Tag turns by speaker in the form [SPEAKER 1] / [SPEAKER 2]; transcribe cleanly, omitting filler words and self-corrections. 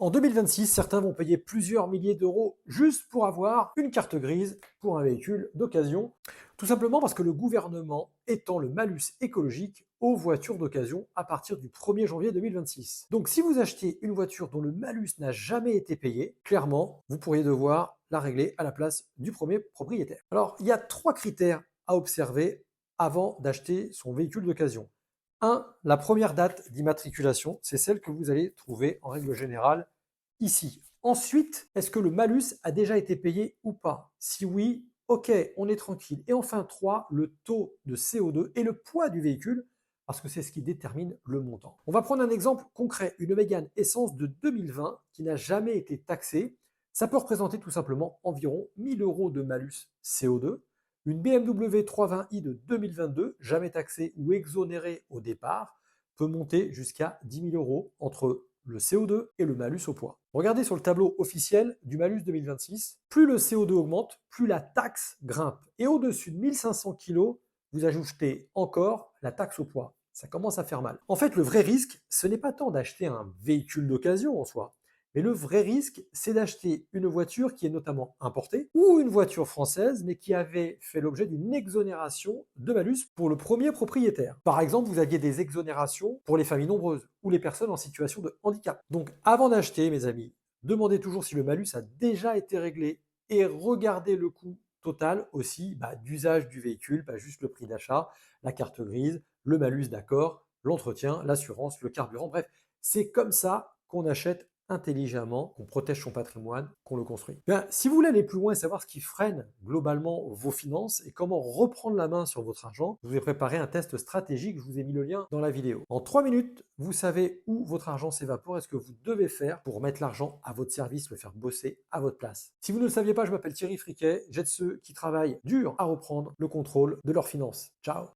[SPEAKER 1] En 2026, certains vont payer plusieurs milliers d'euros juste pour avoir une carte grise pour un véhicule d'occasion, tout simplement parce que le gouvernement étend le malus écologique aux voitures d'occasion à partir du 1er janvier 2026. Donc si vous achetez une voiture dont le malus n'a jamais été payé, clairement, vous pourriez devoir la régler à la place du premier propriétaire. Alors, il y a 3 critères à observer avant d'acheter son véhicule d'occasion. 1. La première date d'immatriculation, c'est celle que vous allez trouver en règle générale ici. Ensuite, est-ce que le malus a déjà été payé ou pas? Si oui, ok, on est tranquille. Et enfin 3, le taux de CO2 et le poids du véhicule, parce que c'est ce qui détermine le montant. On va prendre un exemple concret, une Mégane Essence de 2020 qui n'a jamais été taxée. Ça peut représenter tout simplement environ 1000 euros de malus CO2. Une BMW 320i de 2022, jamais taxée ou exonérée au départ, peut monter jusqu'à 10 000 euros entre le CO2 et le malus au poids. Regardez sur le tableau officiel du malus 2026, plus le CO2 augmente, plus la taxe grimpe. Et au-dessus de 1500 kg, vous ajoutez encore la taxe au poids. Ça commence à faire mal. En fait, le vrai risque, ce n'est pas tant d'acheter un véhicule d'occasion en soi, mais le vrai risque, c'est d'acheter une voiture qui est notamment importée ou une voiture française, mais qui avait fait l'objet d'une exonération de malus pour le premier propriétaire. Par exemple, vous aviez des exonérations pour les familles nombreuses ou les personnes en situation de handicap. Donc, avant d'acheter, mes amis, demandez toujours si le malus a déjà été réglé et regardez le coût total aussi d'usage du véhicule, pas juste le prix d'achat, la carte grise, le malus d'accord, l'entretien, l'assurance, le carburant, bref, c'est comme ça qu'on achète intelligemment, qu'on protège son patrimoine, qu'on le construit. Bien, si vous voulez aller plus loin et savoir ce qui freine globalement vos finances et comment reprendre la main sur votre argent, je vous ai préparé un test stratégique, je vous ai mis le lien dans la vidéo. En 3 minutes, vous savez où votre argent s'évapore et ce que vous devez faire pour mettre l'argent à votre service, le faire bosser à votre place. Si vous ne le saviez pas, je m'appelle Thierry Friquet, j'aide ceux qui travaillent dur à reprendre le contrôle de leurs finances. Ciao!